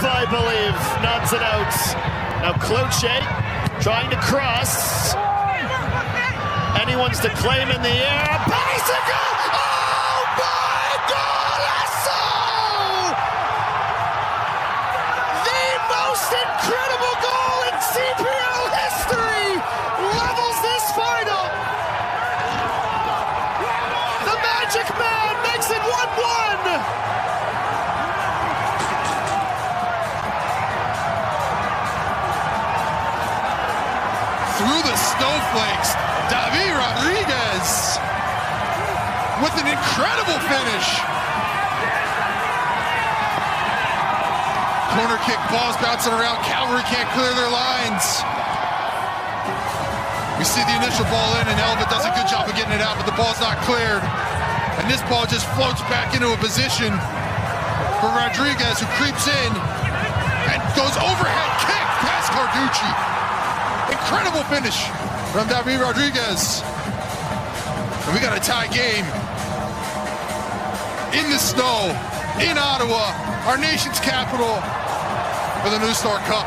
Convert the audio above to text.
I believe. Nods it out. Now Cloutier trying to cross. Anyone's to claim in the air. Bicycle! Oh my golazo! The most incredible goal in CPL history levels this final. The Magic Man makes it 1-1. Through the snowflakes, David Rodriguez with an incredible finish. Corner kick, balls bouncing around. Calgary can't clear their lines. We see the initial ball in, and Elva does a good job of getting it out, but the ball's not cleared. And this ball just floats back into a position for Rodriguez, who creeps in and goes overhead kick past Carducci. Incredible finish from David Rodriguez. And we got a tie game in the snow in Ottawa, our nation's capital, for the New Star Cup.